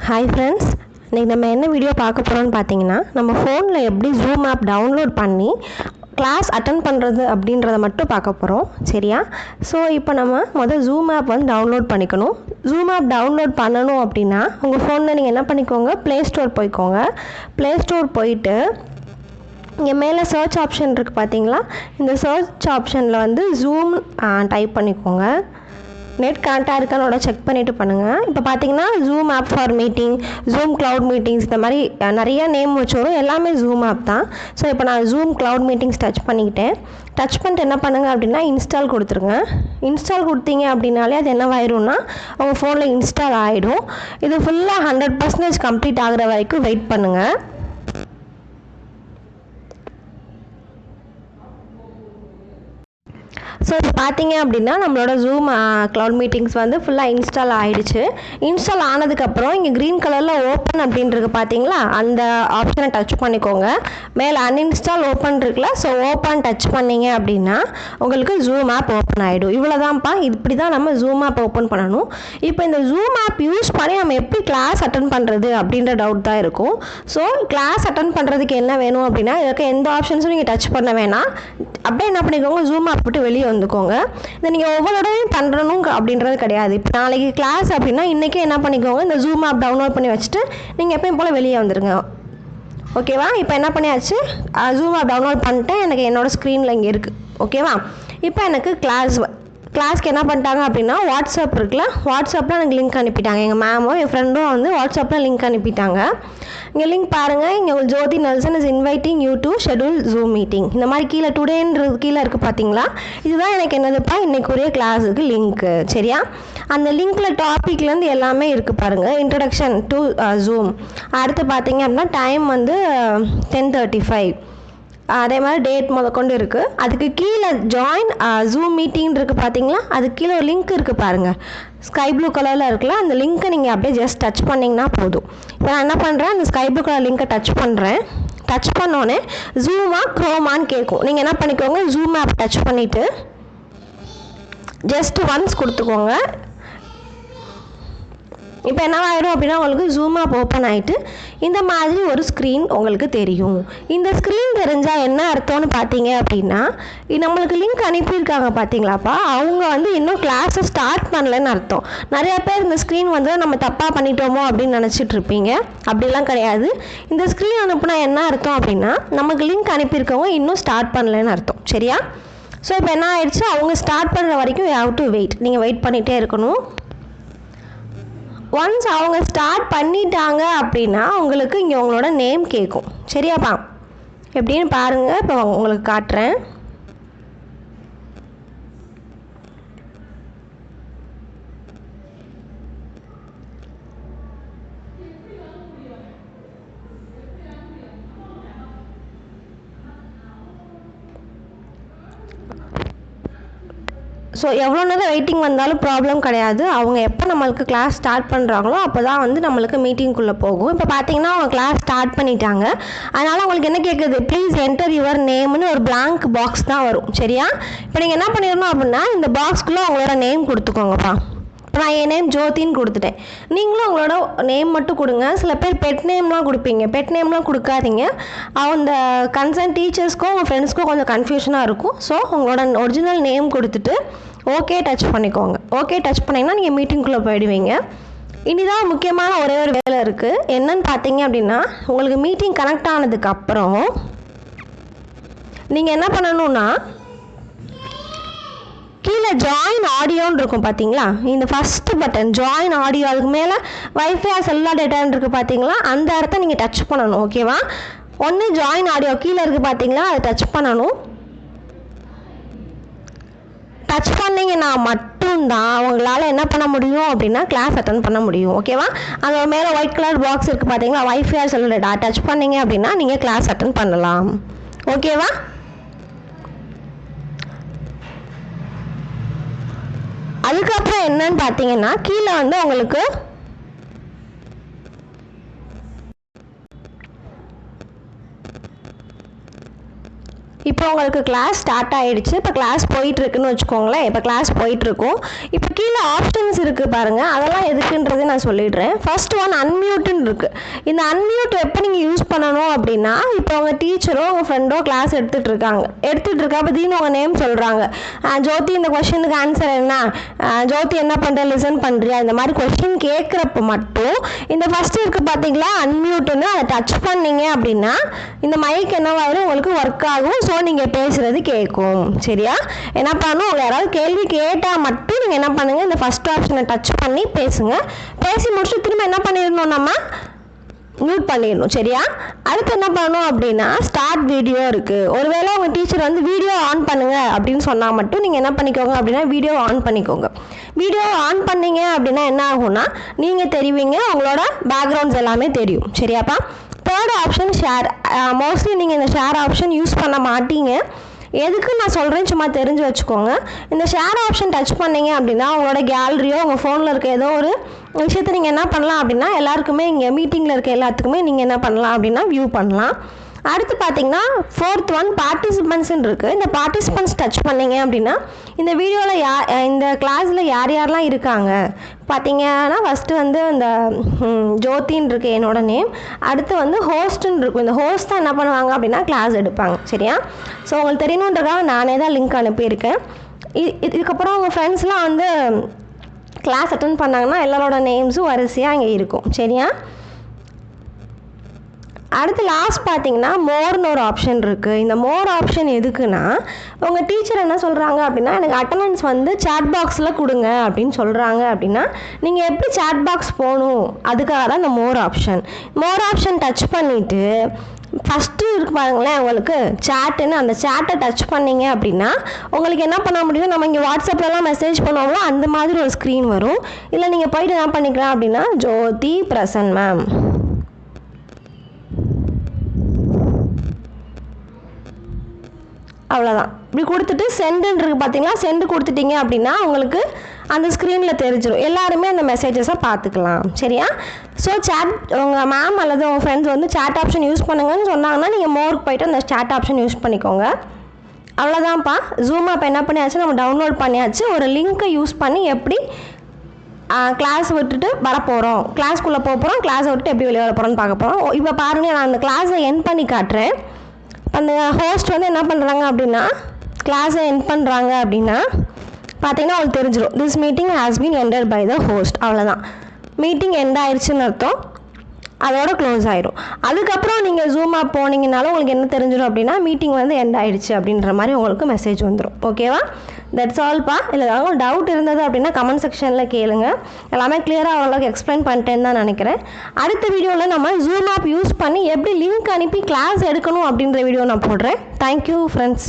Hi friends, இன்றைக்கி நம்ம என்ன வீடியோ பார்க்க போகிறோம்னு பார்த்தீங்கன்னா, நம்ம ஃபோனில் எப்படி ஜூம் ஆப் டவுன்லோட் பண்ணி கிளாஸ் அட்டன் பண்ணுறது அப்படின்றத மட்டும் பார்க்க போகிறோம். சரியா? ஸோ இப்போ நம்ம ஜூம் ஆப் வந்து டவுன்லோட் பண்ணிக்கணும். ஜூம் ஆப் டவுன்லோட் பண்ணணும் அப்படின்னா உங்கள் ஃபோனில் நீங்கள் என்ன பண்ணிக்கோங்க, ப்ளே ஸ்டோர் போய்க்கோங்க. ப்ளே ஸ்டோர் போயிட்டு இங்கே மேலே சர்ச் ஆப்ஷன் இருக்குது பார்த்தீங்களா, இந்த சர்ச் ஆப்ஷனில் வந்து ஜூம் டைப் பண்ணிக்கோங்க. நெட் கனெக்டாக இருக்கானோட செக் பண்ணிவிட்டு பண்ணுங்கள். இப்போ பார்த்தீங்கன்னா Zoom app for meeting, Zoom cloud meetings, இந்த மாதிரி நிறைய நேம் வச்சோரும், எல்லாமே ஜூம் ஆப் தான். ஸோ இப்போ நான் ஜூம் க்ளவுட் மீட்டிங்ஸ் டச் பண்ணிக்கிட்டேன். டச் பண்ணிட்டு என்ன பண்ணுங்கள் அப்படின்னா இன்ஸ்டால் கொடுத்துருங்க. இன்ஸ்டால் கொடுத்தீங்க அப்படின்னாலே அது என்னவாயிரும்னா உங்கள் ஃபோனில் இன்ஸ்டால் ஆகிடும். இது ஃபுல்லாக 100% கம்ப்ளீட் ஆகிற வரைக்கும் வெயிட் பண்ணுங்கள். ஸோ இப்போ பார்த்தீங்க அப்படின்னா நம்மளோட ஜூம் க்ளவுட் மீட்டிங்ஸ் வந்து ஃபுல்லாக இன்ஸ்டால் ஆகிடுச்சு. இன்ஸ்டால் ஆனதுக்கப்புறம் இங்கே க்ரீன் கலரில் ஓப்பன் அப்படின்றது பார்த்தீங்களா, அந்த ஆப்ஷனை டச் பண்ணிக்கோங்க. மேலே அன்இன்ஸ்டால் ஓப்பன் இருக்குல்ல, ஸோ ஓப்பன் டச் பண்ணிங்க அப்படின்னா உங்களுக்கு ஜூம் ஆப் ஓப்பன் ஆகிடும். இவ்வளோ தான்ப்பா, இப்படி தான் நம்ம ஜூம் ஆப் ஓப்பன் பண்ணணும். இப்போ இந்த ஜூம் ஆப் யூஸ் பண்ணி நம்ம எப்படி கிளாஸ் அட்டன் பண்ணுறது அப்படின்ற டவுட் தான் இருக்கும். ஸோ கிளாஸ் அட்டன் பண்ணுறதுக்கு என்ன வேணும் அப்படின்னா, இதுக்கு எந்த ஆப்ஷன்ஸும் நீங்கள் டச் பண்ண வேணாம். அப்படியே என்ன பண்ணிக்கோங்க, ஜூம் ஆப் விட்டு வெளியே வந்துக்கோங்க. இதை நீங்கள் ஒவ்வொரு தடவையும் பண்ணுறணும் அப்படின்றது கிடையாது. இப்போ நாளைக்கு கிளாஸ் அப்படின்னா இன்றைக்கே என்ன பண்ணிக்கோங்க, இந்த ஜூம் ஆப் டவுன்லோட் பண்ணி வச்சுட்டு நீங்கள் எப்பயும் போல் வெளியே வந்துடுங்க. ஓகேவா? இப்போ என்ன பண்ணியாச்சு, ஜூம் ஆப் டவுன்லோட் பண்ணிட்டேன். எனக்கு என்னோடய ஸ்க்ரீனில் இங்கே இருக்குது. ஓகேவா? இப்போ எனக்கு கிளாஸ்க்கு என்ன பண்ணிட்டாங்க அப்படின்னா, வாட்ஸ்அப் இருக்குல்ல, வாட்ஸ்அப்பில் எனக்கு லிங்க் அனுப்பிட்டாங்க. எங்கள் மேமும் என் ஃப்ரெண்டும் வந்து வாட்ஸ்அப்பில் லிங்க் அனுப்பிட்டாங்க. இங்கே லிங்க் பாருங்கள், இங்கே Jothi Nelson is inviting you to schedule Zoom meeting. இந்த மாதிரி கீழே டுடேன்றது கீழே இருக்குது பார்த்தீங்களா, இதுதான் எனக்கு என்னதுப்பா இன்றைக்குரிய கிளாஸுக்கு லிங்க்கு. சரியா? அந்த லிங்க்கில் டாப்பிக்லேருந்து எல்லாமே இருக்குது பாருங்கள். இன்ட்ரடக்ஷன் டு ஜூம், அடுத்து பார்த்தீங்க அப்படின்னா டைம் வந்து 10:35, அதே மாதிரி டேட் முதற்கொண்டு இருக்குது. அதுக்கு கீழே ஜாயின் ஜூம் மீட்டிங் இருக்குது பார்த்தீங்களா, அதுக்கு கீழே ஒரு லிங்க் இருக்குது பாருங்கள், ஸ்கை ப்ளூ கலரில் இருக்குல்ல, அந்த லிங்க்கை நீங்கள் அப்படியே ஜஸ்ட் டச் பண்ணிங்கன்னா போதும். இப்போ நான் என்ன பண்ணுறேன், அந்த ஸ்கை ப்ளூ கலர் லிங்க்கை டச் பண்ணுறேன். டச் பண்ணோன்னே ஜூமா க்ரோமான்னு கேட்கும். நீங்கள் என்ன பண்ணிக்கோங்க, ஜூம் ஆப் டச் பண்ணிவிட்டு ஜஸ்ட் ஒன்ஸ் கொடுத்துக்கோங்க. இப்போ என்னவாயிடும் அப்படின்னா உங்களுக்கு ஜூம் ஆப் ஓப்பன் ஆகிட்டு இந்த மாதிரி ஒரு ஸ்க்ரீன் உங்களுக்கு தெரியும். இந்த ஸ்க்ரீன் தெரிஞ்சால் என்ன அர்த்தம்னு பார்த்தீங்க அப்படின்னா, நம்மளுக்கு லிங்க் அனுப்பியிருக்காங்க பார்த்தீங்களாப்பா, அவங்க வந்து இன்னும் கிளாஸை ஸ்டார்ட் பண்ணலன்னு அர்த்தம். நிறையா பேர் இந்த ஸ்க்ரீன் வந்து நம்ம தப்பாக பண்ணிட்டோமோ அப்படின்னு நினச்சிட்டு இருப்பீங்க. அப்படிலாம் கிடையாது. இந்த ஸ்க்ரீன் அனுப்புனா என்ன அர்த்தம் அப்படின்னா, நமக்கு லிங்க் அனுப்பியிருக்கவங்க இன்னும் ஸ்டார்ட் பண்ணலன்னு அர்த்தம். சரியா? ஸோ இப்போ என்ன ஆயிடுச்சு, அவங்க ஸ்டார்ட் பண்ணுற வரைக்கும் யூ ஹேவ் டு வெயிட். நீங்கள் வெயிட் பண்ணிகிட்டே இருக்கணும். ஒன்ஸ் அவங்க ஸ்டார்ட் பண்ணிட்டாங்க அப்படின்னா உங்களுக்கு இங்கே உங்களோட நேம் கேட்கும். சரியாப்பா? எப்படின்னு பாருங்கள், இப்போ உங்களுக்கு காட்டுறேன். ஸோ எவ்வளோ நேரம் வெயிட்டிங் வந்தாலும் ப்ராப்ளம் கிடையாது. அவங்க எப்போ நம்மளுக்கு கிளாஸ் ஸ்டார்ட் பண்ணுறாங்களோ அப்போ தான் வந்து நம்மளுக்கு மீட்டிங்குள்ளே போகும். இப்போ பார்த்தீங்கன்னா அவங்க கிளாஸ் ஸ்டார்ட் பண்ணிட்டாங்க. அதனால் உங்களுக்கு என்ன கேட்குது, ப்ளீஸ் என்டர் யுவர் நேம்னு ஒரு பிளாங்க் பாக்ஸ் தான் வரும். சரியா? இப்போ நீங்கள் என்ன பண்ணிடணும் அப்படின்னா, இந்த பாக்ஸ்க்குள்ளே உங்களோட நேம் கொடுத்துக்கோங்கப்பா. இப்போ நான் என் நேம் ஜோதின்னு கொடுத்துட்டேன். நீங்களும் உங்களோட நேம் மட்டும் கொடுங்க. சில பேர் பெட் நேம்லாம் கொடுப்பீங்க. பெட் நேம்லாம் கொடுக்காதீங்க. அந்த கன்சர்ன் டீச்சர்ஸ்க்கும் உங்கள் ஃப்ரெண்ட்ஸ்க்கும் கொஞ்சம் கன்ஃபியூஷனாக இருக்கும். ஸோ உங்களோட ஒரிஜினல் நேம் கொடுத்துட்டு ஓகே டச் பண்ணிக்கோங்க. ஓகே டச் பண்ணிங்கன்னா நீங்கள் மீட்டிங்குள்ளே போயிடுவீங்க. இனிதான் முக்கியமான ஒரே ஒரு வேலை இருக்குது. என்னன்னு பார்த்தீங்க அப்படின்னா, உங்களுக்கு மீட்டிங் கனெக்ட் ஆனதுக்கப்புறம் நீங்கள் என்ன பண்ணணும்னா, கீழே ஜாயின் ஆடியோன்னு இருக்கும் பார்த்தீங்களா, இந்த ஃபஸ்ட்டு பட்டன் ஜாயின் ஆடியோ, அதுக்கு மேலே வைஃபை செல்லா டேட்டான்னு இருக்குது பார்த்தீங்களா, அந்த இடத்த நீங்கள் டச் பண்ணணும். ஓகேவா? ஒன்று ஜாயின் ஆடியோ கீழே இருக்குது பார்த்தீங்களா, அதை டச் பண்ணணும். டச் பண்ணிங்கன்னா மட்டும்தான் அவங்களால என்ன பண்ண முடியும் அப்படின்னா கிளாஸ் அட்டன் பண்ண முடியும். ஓகேவா? அது மேலே ஒயிட் கலர் பாக்ஸ் இருக்குது பார்த்தீங்களா, வைஃபை செல்லா டேட்டா, டச் பண்ணிங்க அப்படின்னா நீங்கள் கிளாஸ் அட்டன் பண்ணலாம். ஓகேவா? அதுக்கப்புறம் என்னன்னு பார்த்தீங்கன்னா, கீழே வந்து உங்களுக்கு இப்போ இப்போ உங்களுக்கு கிளாஸ் ஸ்டார்ட் ஆகிடுச்சு. இப்போ கிளாஸ் போயிட்டுருக்குன்னு வச்சுக்கோங்களேன். இப்போ கிளாஸ் போயிட்டுருக்கும். இப்போ கீழே ஆப்ஷன்ஸ் இருக்குது பாருங்கள், அதெல்லாம் எதுக்குன்றதை நான் சொல்லிடுறேன். ஃபர்ஸ்ட் ஒன் அன்மியூட்டுன்னு இருக்குது. இந்த அன்மியூட் எப்போ நீங்கள் யூஸ் பண்ணணும் அப்படின்னா, இப்போ உங்கள் டீச்சரோ உங்கள் ஃப்ரெண்டோ கிளாஸ் எடுத்துகிட்டு இருக்கப்போ திடீர்னு உங்கள் நேம் சொல்கிறாங்க, ஜோதி இந்த கொஸ்டினுக்கு ஆன்சர் என்ன, ஜோதி என்ன பண்ணுற, லிசன் பண்ணுறியா, இந்த மாதிரி கொஸ்டின் கேட்குறப்ப மட்டும் இந்த ஃபஸ்ட்டு இருக்குது பார்த்தீங்களா அன்மியூட்டுன்னு, அதை டச் பண்ணீங்க அப்படின்னா இந்த மைக் என்னவாயிரும் உங்களுக்கு ஒர்க் ஆகும். ஸோ நீங்கள் பேசுகிறது கேட்கும். சரியா? என்ன பண்ணணும், உங்களை யாராவது கேள்வி கேட்டால் மட்டும் நீங்கள் என்ன பண்ணுங்கள், இந்த ஃபஸ்ட் ஆப்ஷனை டச் பண்ணி பேசுங்க. பேசி முடிச்சுட்டு திரும்ப என்ன பண்ணிடணும், நம்ம மியூட் பண்ணிடணும். சரியா? அடுத்து என்ன பண்ணணும் அப்படின்னா ஸ்டார்ட் வீடியோ இருக்குது. ஒருவேளை உங்கள் டீச்சர் வந்து வீடியோ ஆன் பண்ணுங்க அப்படின்னு சொன்னால் மட்டும் நீங்கள் என்ன பண்ணிக்கோங்க அப்படின்னா வீடியோ ஆன் பண்ணிக்கோங்க. வீடியோ ஆன் பண்ணீங்க அப்படின்னா என்ன ஆகும்னா நீங்கள் தெரிவிங்க, உங்களோட பேக்ரவுண்ட்ஸ் எல்லாமே தெரியும். சரியாப்பா? Third option share. மோஸ்ட்லி நீங்கள் இந்த ஷேர் ஆப்ஷன் யூஸ் பண்ண மாட்டீங்க. எதுக்கு நான் சொல்கிறேன் சும்மா தெரிஞ்சு வச்சுக்கோங்க. இந்த ஷேர் ஆப்ஷன் டச் பண்ணீங்க அப்படின்னா உங்களோட கேலரியோ உங்கள் ஃபோனில் இருக்க ஏதோ ஒரு விஷயத்தை நீங்கள் என்ன பண்ணலாம் அப்படின்னா எல்லாருக்குமே இங்கே மீட்டிங்கில் இருக்க எல்லாத்துக்குமே நீங்கள் என்ன பண்ணலாம் அப்படின்னா வியூ பண்ணலாம். அடுத்து பார்த்தீங்கன்னா ஃபோர்த் ஒன் பார்ட்டிசிபெண்ட்ஸ்ன்னு இருக்குது. இந்த பார்ட்டிசிபெண்ட்ஸ் டச் பண்ணீங்க அப்படின்னா இந்த வீடியோவில் இந்த கிளாஸில் யார் யாரெலாம் இருக்காங்க பார்த்தீங்கன்னா ஃபஸ்ட்டு வந்து இந்த ஜோதின்னு இருக்குது என்னோட நேம். அடுத்து வந்து ஹோஸ்ட்டுன்னு இருக்கும். இந்த ஹோஸ்ட் தான் என்ன பண்ணுவாங்க அப்படின்னா கிளாஸ் எடுப்பாங்க. சரியா? ஸோ உங்களுக்கு தெரியணுன்றதுக்காக நானே தான் லிங்க் அனுப்பியிருக்கேன். இதுக்கப்புறம் உங்கள் ஃப்ரெண்ட்ஸ்லாம் வந்து கிளாஸ் அட்டென்ட் பண்ணாங்கன்னா எல்லாரோட நேம்ஸும் வரிசையாக அங்கே இருக்கும். சரியா? அடுத்து லாஸ்ட் பார்த்தீங்கன்னா மோர்னு ஒரு ஆப்ஷன் இருக்குது. இந்த மோர் ஆப்ஷன் எதுக்குன்னா உங்கள் டீச்சர் என்ன சொல்கிறாங்க அப்படின்னா எனக்கு அட்டண்டன்ஸ் வந்து சாட் பாக்ஸில் கொடுங்க அப்படின்னு சொல்கிறாங்க அப்படின்னா நீங்கள் எப்படி சாட் பாக்ஸ் போகணும், அதுக்காக தான் இந்த மோர் ஆப்ஷன் டச் பண்ணிவிட்டு ஃபஸ்ட்டு இருக்கு பாருங்களேன் உங்களுக்கு சேட்டுன்னு, அந்த சேட்டை டச் பண்ணிங்க அப்படின்னா உங்களுக்கு என்ன பண்ண முடியும், நம்ம இங்கே வாட்ஸ்அப்லலாம் மெசேஜ் பண்ணுவோம்ல அந்த மாதிரி ஒரு ஸ்க்ரீன் வரும். இல்லை நீங்கள் போயிட்டு என்ன பண்ணிக்கலாம் அப்படின்னா ஜோதி பிரசன் மேம் அவ்வளோதான். இப்படி கொடுத்துட்டு சென்டுன்னு இருக்குது பார்த்தீங்களா, சென்டு கொடுத்துட்டீங்க அப்படின்னா உங்களுக்கு அந்த ஸ்க்ரீனில் தெரிஞ்சிடும். எல்லாருமே அந்த மெசேஜஸை பார்த்துக்கலாம். சரியா? ஸோ சேட் உங்கள் மேம் அல்லது உங்கள் ஃப்ரெண்ட்ஸ் வந்து சேட் ஆப்ஷன் யூஸ் பண்ணுங்கன்னு சொன்னாங்கன்னா நீங்கள் மோருக்கு போய்ட்டு அந்த சேட் ஆப்ஷன் யூஸ் பண்ணிக்கோங்க. அவ்வளோதான்ப்பா. ஜூம் ஆப் என்ன பண்ணியாச்சு, நம்ம டவுன்லோட் பண்ணியாச்சு. ஒரு லிங்க்கை யூஸ் பண்ணி எப்படி கிளாஸ் விட்டுட்டு வரப்போகிறோம், கிளாஸ்க்குள்ளே போக போகிறோம், கிளாஸை விட்டுட்டு எப்படி வெளியே வர போகிறோன்னு பார்க்க போகிறோம். இப்போ பாருங்கள், நான் அந்த கிளாஸை எண்ட் பண்ணி காட்டுறேன். அந்த ஹோஸ்ட் வந்து என்ன பண்ணுறாங்க அப்படின்னா கிளாஸை எண்ட் பண்ணுறாங்க அப்படின்னா பார்த்தீங்கன்னா உங்களுக்கு தெரிஞ்சிடும், this meeting has been ended by the host. அவ்வளோதான், மீட்டிங் எண்ட் ஆயிடுச்சுன்னு அர்த்தம். அதோட க்ளோஸ் ஆயிடும். அதுக்கப்புறம் நீங்கள் ஜூம் ஆப் போனீங்கனாலும் உங்களுக்கு என்ன தெரிஞ்சிடும் அப்படின்னா மீட்டிங் வந்து எண்ட் ஆயிடுச்சு அப்படின்ற மாதிரி உங்களுக்கு மெசேஜ் வந்துடும். ஓகேவா? தட்ஸ் ஆல்ப்பா. இல்லை ஏதாவது டவுட் இருந்தது அப்படின்னா கமெண்ட் செக்ஷனில் கேளுங்க. எல்லாமே கிளியராக அவ்வளோக்கு எக்ஸ்பிளைன் பண்ணிட்டேன்னு தான் நினைக்கிறேன். அடுத்த வீடியோவில் நம்ம ஜூம் ஆப் யூஸ் பண்ணி எப்படி லிங்க் அனுப்பி கிளாஸ் எடுக்கணும் அப்படின்ற வீடியோ நான் போடுறேன். Thank you friends.